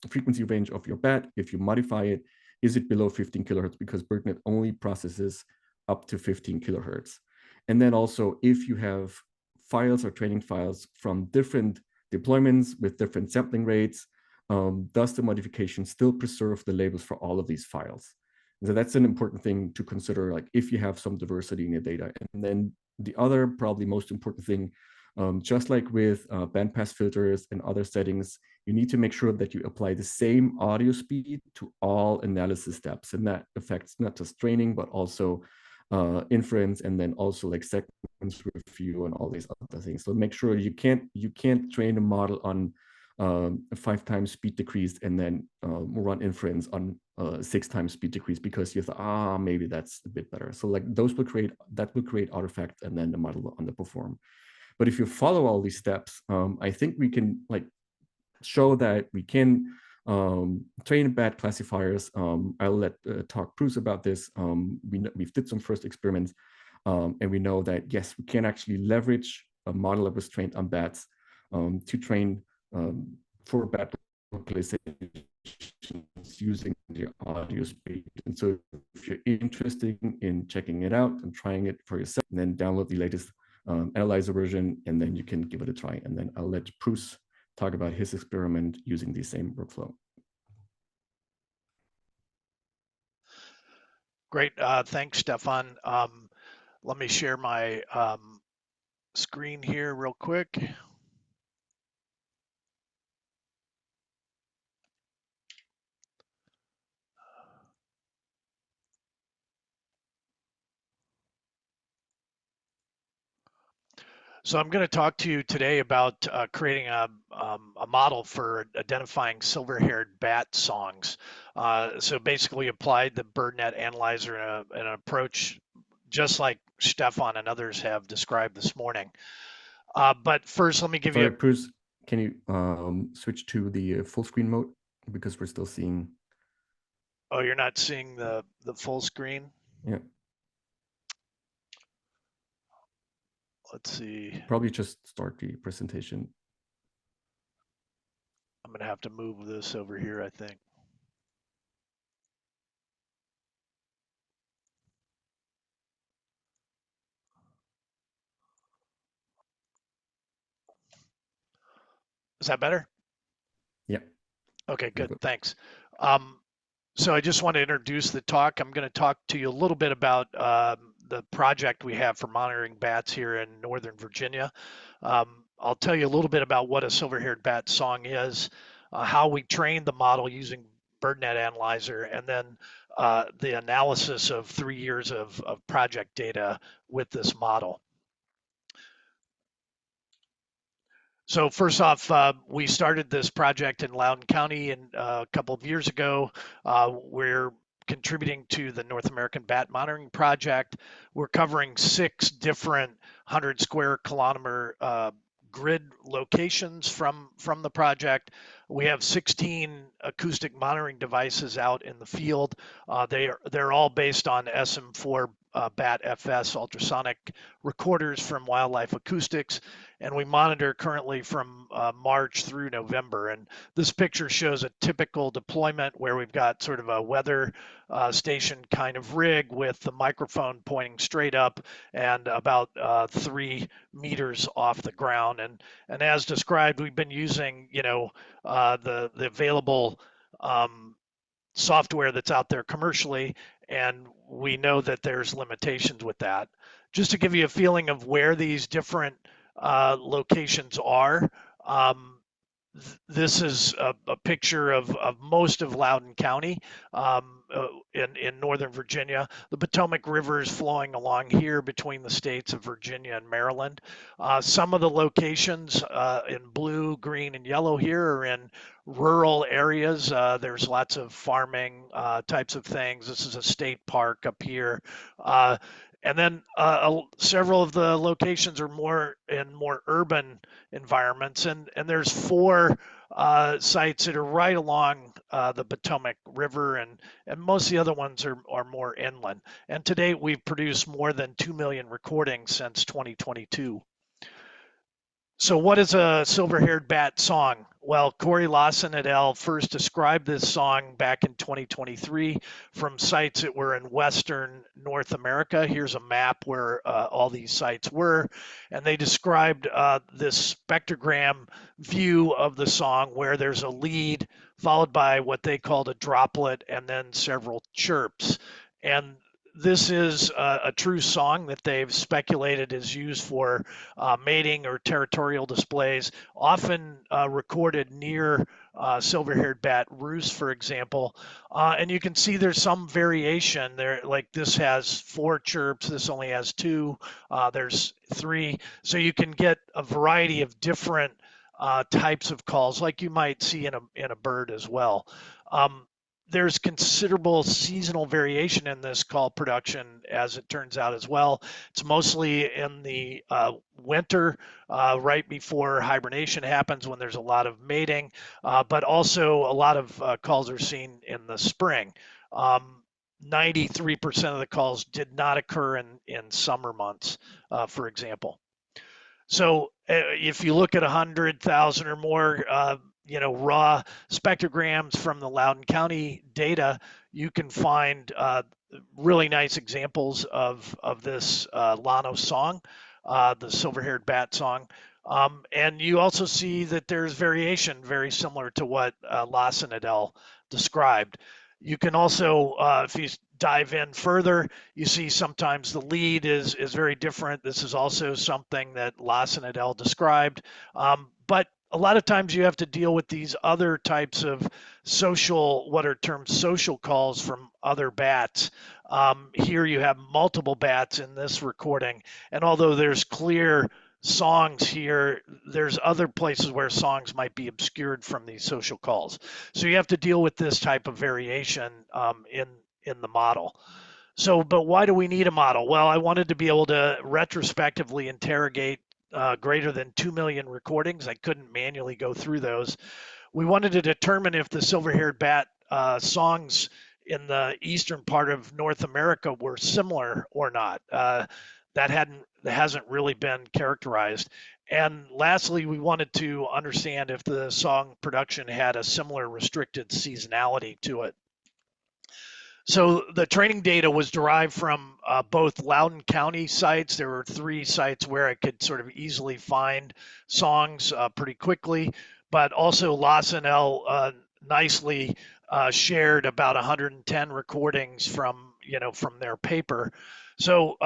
frequency range of your bat? If you modify it, is it below 15 kilohertz? Because BirdNET only processes up to 15 kilohertz. And then also, if you have files or training files from different deployments with different sampling rates, does the modification still preserve the labels for all of these files? So that's an important thing to consider, like if you have some diversity in your data. And then the other, probably most important thing, just like with bandpass filters and other settings, you need to make sure that you apply the same audio speed to all analysis steps. And that affects not just training, but also inference, and then also like sequence review and all these other things. So make sure you can't train a model on a 5 times speed decrease and then run inference on 6 times speed decrease, because you thought, maybe that's a bit better. So like those will create artifacts, and then the model will underperform. But if you follow all these steps, I think we can like show that we can train bad classifiers. I'll let talk Bruce about this. We've did some first experiments, and we know that yes, we can actually leverage a model that was trained on bats to train for bat localizations using the audio speed. And so if you're interested in checking it out and trying it for yourself, then download the latest analyzer version, and then you can give it a try. And then I'll let Bruce talk about his experiment using the same workflow. Great, thanks, Stefan. Let me share my screen here real quick. So I'm going to talk to you today about creating a model for identifying silver-haired bat songs. So basically applied the BirdNET analyzer in an approach just like Stefan and others have described this morning. But first, let me give you Bruce, can you switch to the full screen mode, because we're still seeing. Oh, you're not seeing the full screen? Yeah. Let's see. Probably just start the presentation. I'm going to have to move this over here, I think. Is that better? Yeah. Okay, good. Thanks. So I just want to introduce the talk. I'm going to talk to you a little bit about the project we have for monitoring bats here in Northern Virginia. I'll tell you a little bit about what a silver-haired bat song is, how we trained the model using BirdNET Analyzer, and then the analysis of 3 years of project data with this model. So first off, we started this project in Loudoun County a couple of years ago. We're contributing to the North American Bat Monitoring Project. We're covering 6 different 100 square kilometer grid locations from the project. We have 16 acoustic monitoring devices out in the field. They're all based on SM4 BAT FS ultrasonic recorders from Wildlife Acoustics, and we monitor currently from March through November. And this picture shows a typical deployment where we've got sort of a weather station kind of rig with the microphone pointing straight up and about 3 meters off the ground. And as described, we've been using, the available software that's out there commercially, and we know that there's limitations with that. Just to give you a feeling of where these different locations are, this is a picture of most of Loudoun County in Northern Virginia. The Potomac River is flowing along here between the states of Virginia and Maryland. Some of the locations in blue, green, and yellow here are in rural areas. There's lots of farming types of things. This is a state park up here. And then several of the locations are more in more urban environments, and there's 4 sites that are right along the Potomac River, and most of the other ones are more inland. And to date, we've produced more than 2 million recordings since 2022. So what is a silver-haired bat song? Well, Corey Lawson et al. First described this song back in 2023 from sites that were in Western North America. Here's a map where all these sites were, and they described this spectrogram view of the song where there's a lead followed by what they called a droplet and then several chirps. And this is a true song that they've speculated is used for mating or territorial displays, often recorded near silver-haired bat roosts, for example. And you can see there's some variation there, like this has 4 chirps, this only has 2, there's 3. So you can get a variety of different types of calls like you might see in a bird as well. There's considerable seasonal variation in this call production, as it turns out as well. It's mostly in the winter, right before hibernation happens when there's a lot of mating, but also a lot of calls are seen in the spring. 93% of the calls did not occur in summer months, for example. So if you look at 100,000 or more, raw spectrograms from the Loudoun County data, you can find really nice examples of this Llano song, the silver-haired bat song. And you also see that there's variation very similar to what Lawson et al. Described. You can also, if you dive in further, you see sometimes the lead is very different. This is also something that Lawson et al. Described. But a lot of times you have to deal with these other types of what are termed social calls from other bats. Here you have multiple bats in this recording. And although there's clear songs here, there's other places where songs might be obscured from these social calls. So you have to deal with this type of variation in the model. So, but why do we need a model? Well, I wanted to be able to retrospectively interrogate greater than 2 million recordings. I couldn't manually go through those. We wanted to determine if the silver-haired bat songs in the eastern part of North America were similar or not. That hasn't really been characterized. And lastly, we wanted to understand if the song production had a similar restricted seasonality to it. So the training data was derived from both Loudoun County sites. There were 3 sites where I could sort of easily find songs pretty quickly, but also Lawson L. Nicely shared about 110 recordings from their paper. So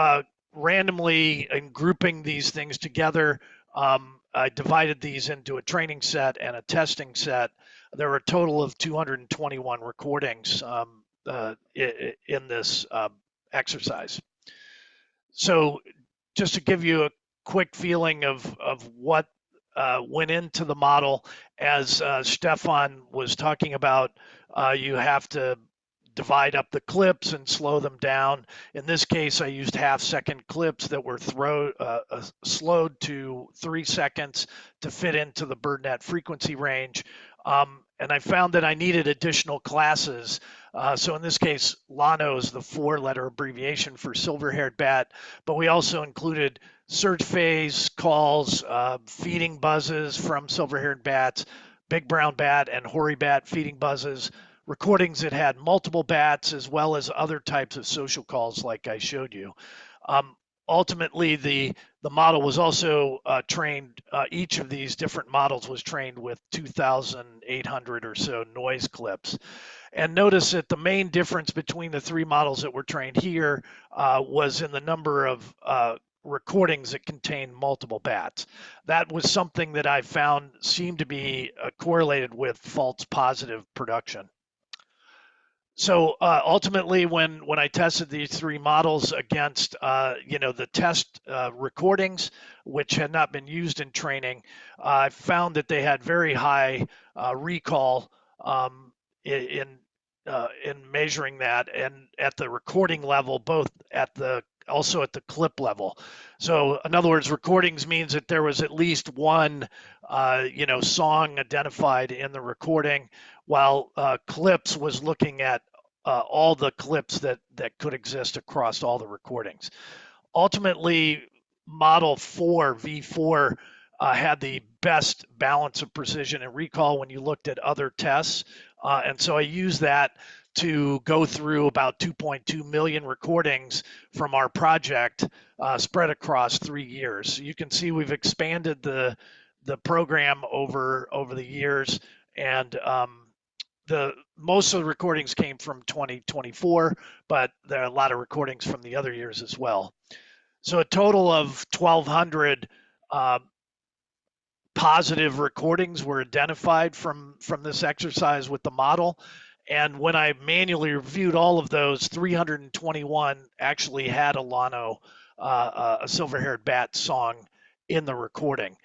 randomly and grouping these things together, I divided these into a training set and a testing set. There were a total of 221 recordings in this exercise. So just to give you a quick feeling of what went into the model, as Stefan was talking about, you have to divide up the clips and slow them down. In this case, I used half-second clips that were slowed to 3 seconds to fit into the BirdNET frequency range. And I found that I needed additional classes. So in this case, Llano is the 4-letter abbreviation for silver-haired bat, but we also included surge phase calls, feeding buzzes from silver-haired bats, big brown bat and hoary bat feeding buzzes, recordings that had multiple bats, as well as other types of social calls like I showed you. Ultimately, the model was also trained, each of these different models was trained with 2,800 or so noise clips. And notice that the main difference between the 3 models that were trained here was in the number of recordings that contain multiple bats. That was something that I found seemed to be correlated with false positive production. So ultimately, when I tested these 3 models against the test recordings, which had not been used in training, I found that they had very high recall in measuring that, and at the recording level, both at the also at the clip level. So in other words, recordings means that there was at least one, song identified in the recording, while clips was looking at all the clips that could exist across all the recordings. Ultimately, Model 4, V4, had the best balance of precision and recall when you looked at other tests. And so I used that to go through about 2.2 million recordings from our project spread across 3 years. You can see we've expanded the program over the years, and most of the recordings came from 2024, but there are a lot of recordings from the other years as well. So a total of 1,200 positive recordings were identified from this exercise with the model. And when I manually reviewed all of those, 321 actually had a Llano, a silver-haired bat song in the recording.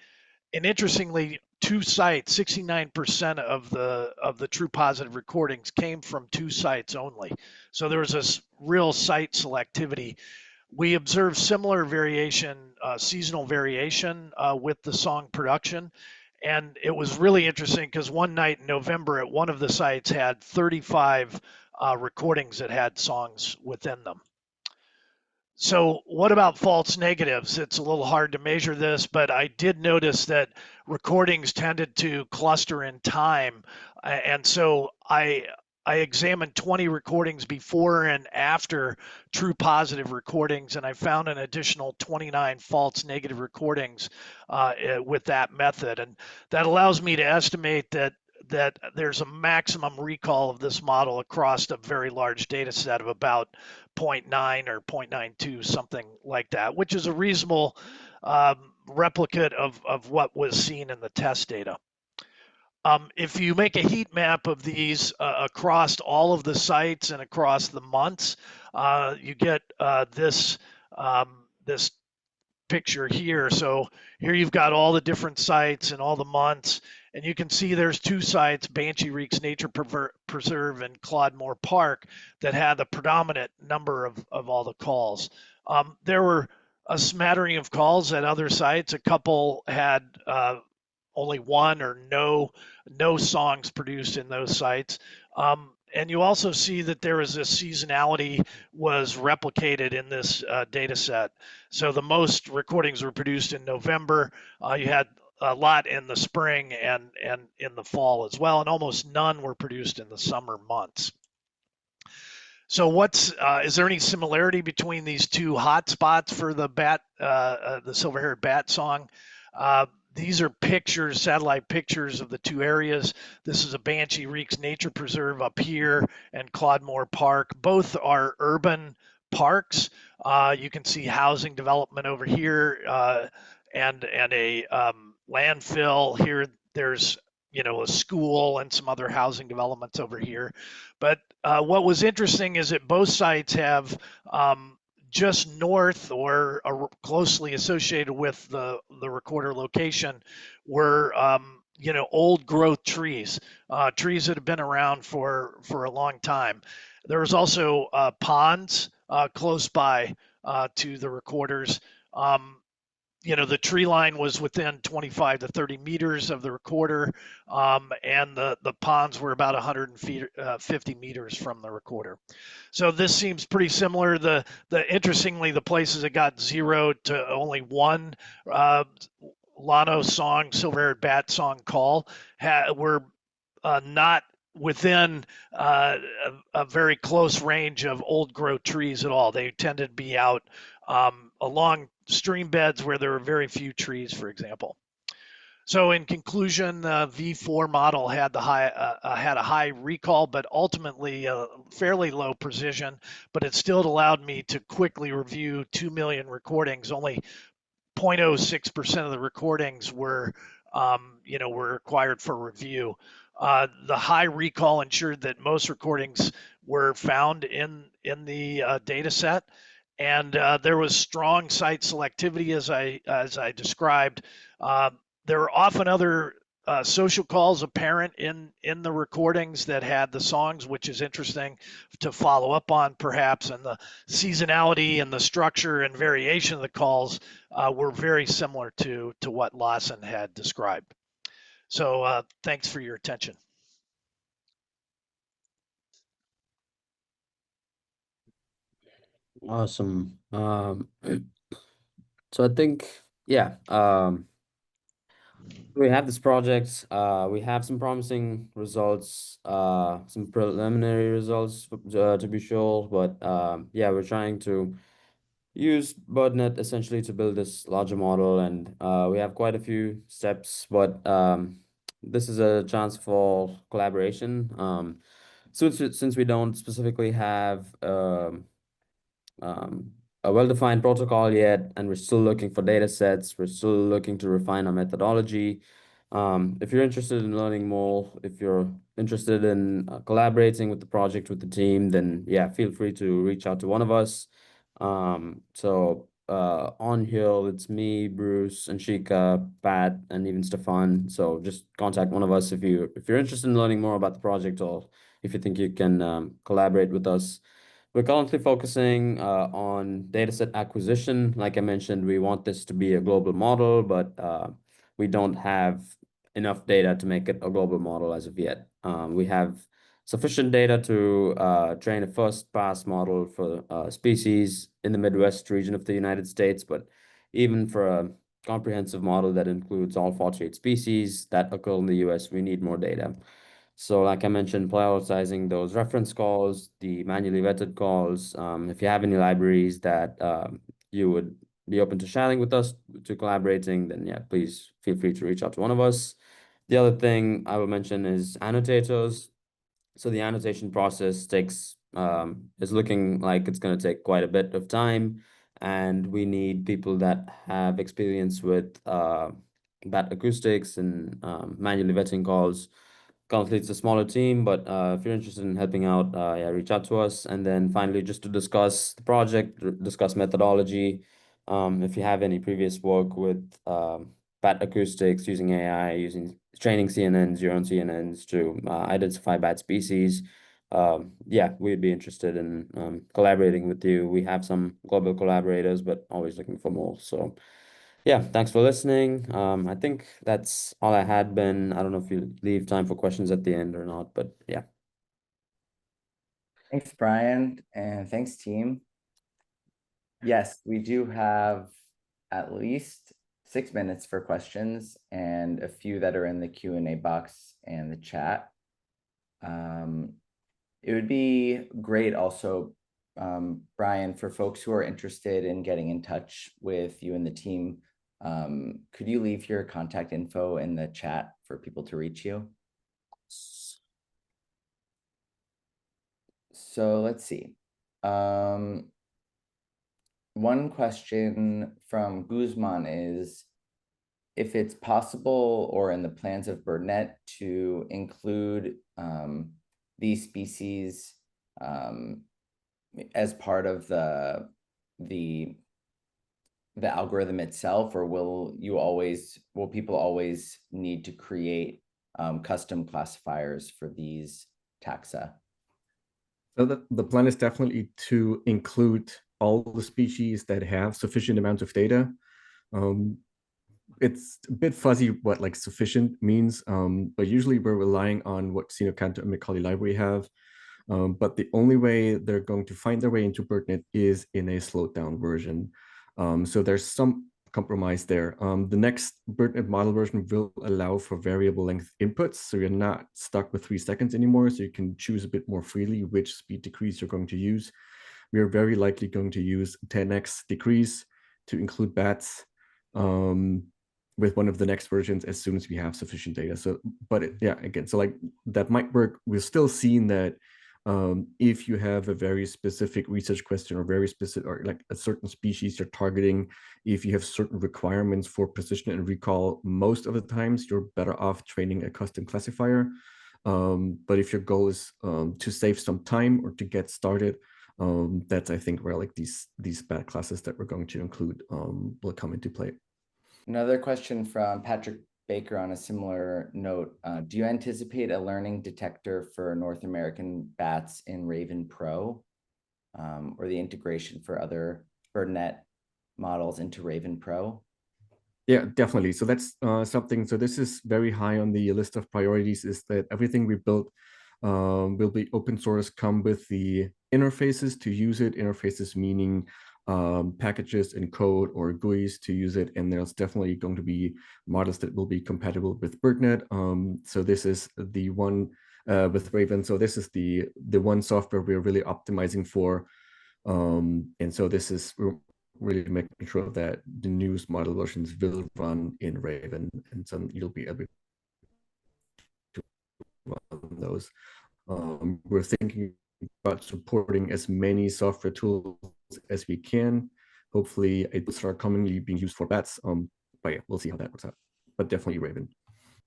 And interestingly, 2 sites, 69% of the true positive recordings came from 2 sites only. So there was this real site selectivity. We observed similar variation, seasonal variation with the song production. And it was really interesting because one night in November at one of the sites had 35 recordings that had songs within them. So what about false negatives? It's a little hard to measure this, but I did notice that recordings tended to cluster in time. And so I examined 20 recordings before and after true positive recordings, and I found an additional 29 false negative recordings with that method. And that allows me to estimate that there's a maximum recall of this model across a very large data set of about 0.9 or 0.92, something like that, which is a reasonable replicate of what was seen in the test data. If you make a heat map of these across all of the sites and across the months, you get this picture here. So here you've got all the different sites and all the months, and you can see there's 2 sites, Banshee Reeks Nature Preserve and Claude Park, that had the predominant number of all the calls. There were a smattering of calls at other sites. A couple had only 1 or no songs produced in those sites. And you also see that there is a seasonality was replicated in this data set. So the most recordings were produced in November. You had a lot in the spring and in the fall as well, and almost none were produced in the summer months. So is there any similarity between these 2 hotspots for the silver-haired bat song? These are pictures, satellite pictures of the 2 areas. This is a Banshee Reeks Nature Preserve up here and Claude Park. Both are urban parks. You can see housing development over here and a landfill here. There's a school and some other housing developments over here. But what was interesting is that both sites have just north or closely associated with the recorder location were old growth trees, trees that have been around for a long time. There was also ponds close by to the recorders. The tree line was within 25 to 30 meters of the recorder, and the ponds were about 150 meters from the recorder. So this seems pretty similar. Interestingly, the places that got 0 to only 1 Llano song, silver-haired bat song call were not within a very close range of old growth trees at all. They tended to be out along stream beds where there were very few trees, for example. So in conclusion, the V4 model had a high recall, but ultimately fairly low precision, but it still allowed me to quickly review 2 million recordings. Only 0.06% of the recordings were required for review. The high recall ensured that most recordings were found in the data set, and there was strong site selectivity as I described. There are often other social calls apparent in the recordings that had the songs, which is interesting to follow up on perhaps, and the seasonality and the structure and variation of the calls were very similar to what Lawson had described. So thanks for your attention. Awesome. So I think, yeah, we have this project. We have some promising results, some preliminary results to be sure. But yeah, we're trying to use BirdNET essentially to build this larger model, and we have quite a few steps. But this is a chance for collaboration. Since we don't specifically have um, a well-defined protocol yet, and we're still looking for data sets. We're still looking to refine our methodology. If you're interested in learning more, if you're interested in collaborating with the project, with the team, then yeah, feel free to reach out to one of us. On here, it's me, Bruce, Anshika, Pat, and even Stefan. So just contact one of us if you're interested in learning more about the project, or if you think you can collaborate with us. We're currently focusing on dataset acquisition. Like I mentioned, we want this to be a global model, but we don't have enough data to make it a global model as of yet. We have sufficient data to train a first pass model for species in the Midwest region of the United States, but even for a comprehensive model that includes all 48 species that occur in the US, we need more data. So like I mentioned, prioritizing those reference calls, the manually vetted calls. If you have any libraries that you would be open to sharing with us, to collaborating, then yeah, please feel free to reach out to one of us. The other thing I will mention is annotators. So the annotation process is looking like it's going to take quite a bit of time, and we need people that have experience with bat acoustics and manually vetting calls. Currently, it's a smaller team, but if you're interested in helping out, yeah, reach out to us. And then finally, just to discuss the project, discuss methodology. If you have any previous work with bat acoustics, using AI, using training CNNs, your own CNNs to identify bat species, yeah, we'd be interested in collaborating with you. We have some global collaborators, but always looking for more. So yeah, thanks for listening. I think that's all I had, Ben. I don't know if you leave time for questions at the end or not, but yeah. Thanks, Brian, and thanks, team. Yes, we do have at least 6 minutes for questions, and a few that are in the Q&A box and the chat. It would be great also, Brian, for folks who are interested in getting in touch with you and the team, could you leave your contact info in the chat for people to reach you? So let's see. One question from Guzman is if it's possible or in the plans of BirdNET to include these species as part of the algorithm itself, or will people always need to create custom classifiers for these taxa? So the plan is definitely to include all the species that have sufficient amounts of data. It's a bit fuzzy what like sufficient means, but usually we're relying on what Xenocanto and Macaulay library have. But the only way they're going to find their way into BirdNET is in a slowed down version. So there's some compromise there. The next BirdNET model version will allow for variable length inputs, so you're not stuck with 3 seconds anymore, so you can choose a bit more freely which speed decrease you're going to use. We are very likely going to use 10x decrease to include bats with one of the next versions as soon as we have sufficient data. So, but yeah, again, so like that might work. We're still seeing that if you have a very specific research question or very specific, or like a certain species you're targeting, if you have certain requirements for precision and recall, most of the times you're better off training a custom classifier. But if your goal is to save some time or to get started, that's I think where like these bat classes that we're going to include will come into play. Another question from Patrick Baker, on a similar note, do you anticipate a learning detector for North American bats in Raven Pro, or the integration for other BirdNET models into Raven Pro? Yeah, definitely. So that's something. So this is very high on the list of priorities, is that everything we built will be open source, come with the interfaces to use it. Interfaces meaning packages and code or GUIs to use it. And there's definitely going to be models that will be compatible with BirdNET. So this is the one with Raven. So this is the one software we're really optimizing for. And so this is really making sure that the newest model versions will run in Raven, and so you'll be able to run those. We're thinking about supporting as many software tools as we can. Hopefully, it will start commonly being used for bats. But yeah, we'll see how that works out. But definitely Raven.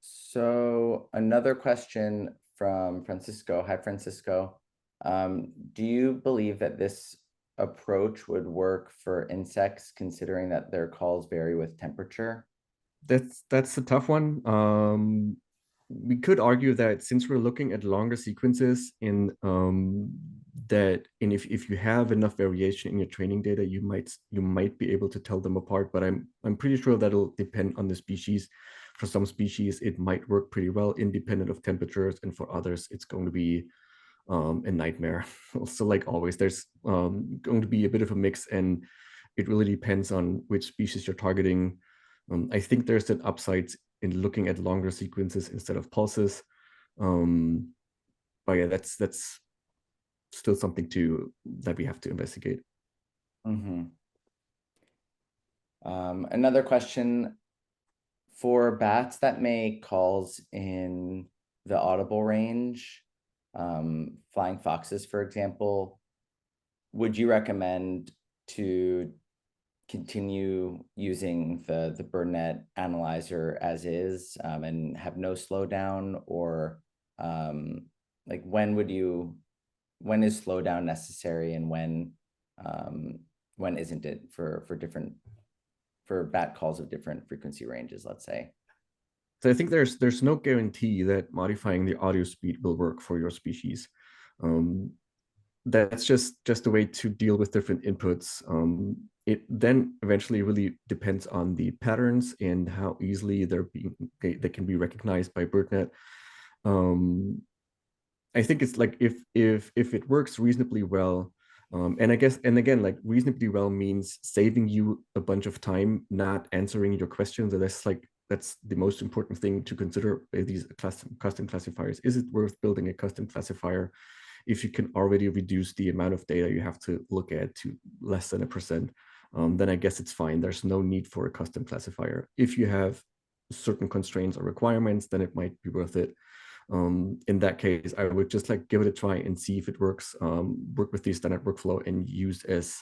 So another question from Francisco. Hi, Francisco. Do you believe that this approach would work for insects, considering that their calls vary with temperature? That's a tough one. We could argue that since we're looking at longer sequences in if you have enough variation in your training data, you might be able to tell them apart. But I'm pretty sure that'll depend on the species. For some species, it might work pretty well independent of temperatures, and for others, it's going to be a nightmare. So like always, there's going to be a bit of a mix, and it really depends on which species you're targeting. I think there's an upside in looking at longer sequences instead of pulses. But yeah, that's still something that we have to investigate. Mm-hmm. Another question: for bats that make calls in the audible range, flying foxes, for example, would you recommend to continue using the BirdNET analyzer as is, and have no slowdown, or like when is slowdown necessary, and when isn't it for bat calls of different frequency ranges, let's say? So I think there's no guarantee that modifying the audio speed will work for your species. That's just a way to deal with different inputs. It then eventually really depends on the patterns and how easily they can be recognized by BirdNET. I think it's like if it works reasonably well, and again, like reasonably well means saving you a bunch of time not answering your questions. And that's the most important thing to consider with these custom classifiers. Is it worth building a custom classifier if you can already reduce the amount of data you have to look at to less than 1%? Then I guess it's fine. There's no need for a custom classifier. If you have certain constraints or requirements, then it might be worth it. In that case, I would just like give it a try and see if it works. Work with the standard workflow and use as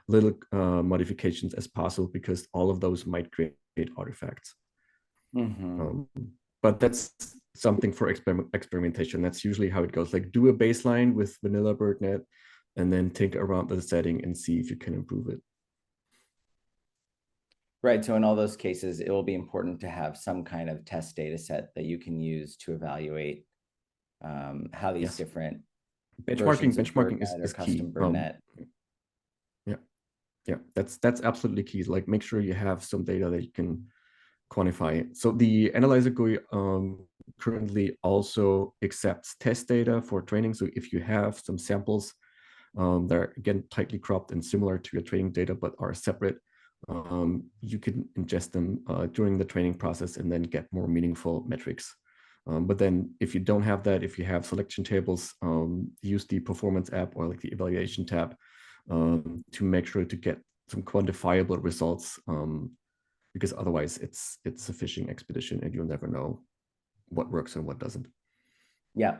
little modifications as possible, because all of those might create artifacts. Mm-hmm. But that's something for experimentation. That's usually how it goes. Like do a baseline with vanilla BirdNET and then tinker around with the setting and see if you can improve it. Right. So in all those cases, it will be important to have some kind of test data set that you can use to evaluate how these different benchmarking is key. custom BirdNET. Yeah, that's absolutely key. Like make sure you have some data that you can quantify. So the analyzer GUI currently also accepts test data for training. So if you have some samples that are again tightly cropped and similar to your training data but are separate, you can ingest them during the training process and then get more meaningful metrics. But then if you don't have that, if you have selection tables, use the performance app or like the evaluation tab to make sure to get some quantifiable results, because otherwise it's a fishing expedition and you'll never know what works and what doesn't. Yeah.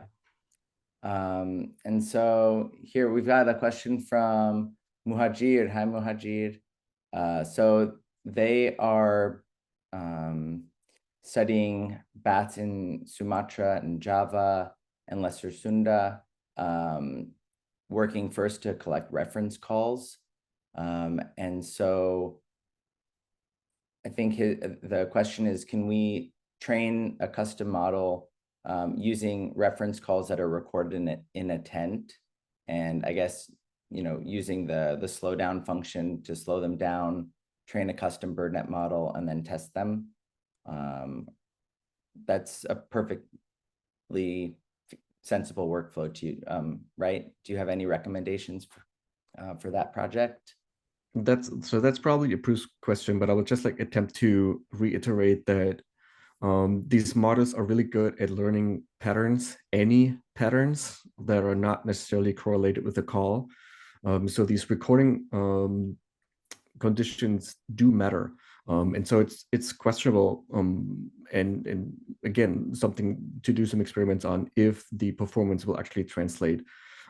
And so here we've got a question from Muhajir. Hi, Muhajir. So they are studying bats in Sumatra and Java and Lesser Sunda, working first to collect reference calls. And so I think the question is, can we train a custom model using reference calls that are recorded in a tent. And I guess, using the slowdown function to slow them down, train a custom BirdNET model, and then test them. That's a perfectly sensible workflow to you, right? Do you have any recommendations for that project? That's probably a Bruce question, but I would just like attempt to reiterate that these models are really good at learning patterns, any patterns that are not necessarily correlated with the call. So these recording conditions do matter. And so it's questionable, and again, something to do some experiments on if the performance will actually translate.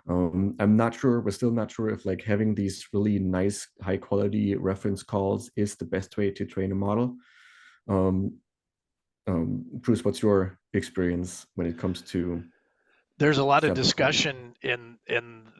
I'm not sure, we're still not sure if like having these really nice high quality reference calls is the best way to train a model. Bruce, what's your experience when it comes to? There's a lot of sample discussion in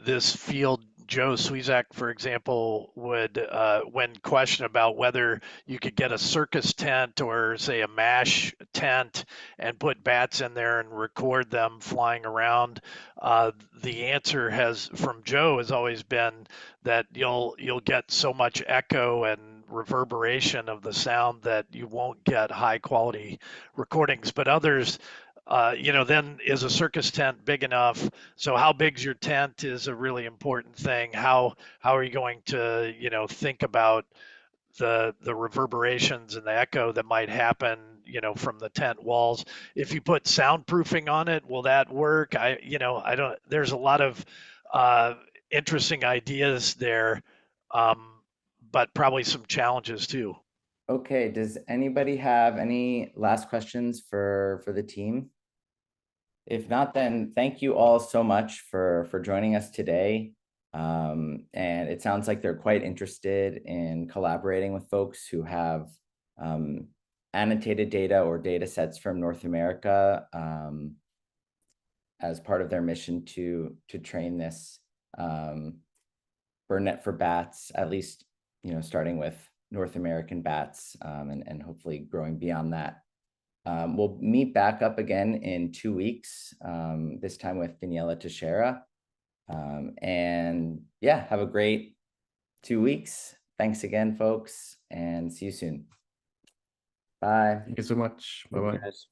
this field. Joe Swizak, for example, would, when questioned about whether you could get a circus tent or say a MASH tent and put bats in there and record them flying around, the answer from Joe has always been that you'll get so much echo and reverberation of the sound that you won't get high quality recordings. But others, then is a circus tent big enough? So how big's your tent is a really important thing. How are you going to, think about the reverberations and the echo that might happen, from the tent walls? If you put soundproofing on it, will that work? I don't, there's a lot of interesting ideas there, but probably some challenges too. Okay, does anybody have any last questions for the team? If not, then thank you all so much for joining us today. And it sounds like they're quite interested in collaborating with folks who have annotated data or data sets from North America as part of their mission to train this BirdNET for bats, at least, starting with North American bats, and hopefully growing beyond that. We'll meet back up again in 2 weeks, this time with Daniela Teixeira. And yeah, have a great 2 weeks. Thanks again, folks, and see you soon. Bye. Thank you so much. Bye-bye. Guys.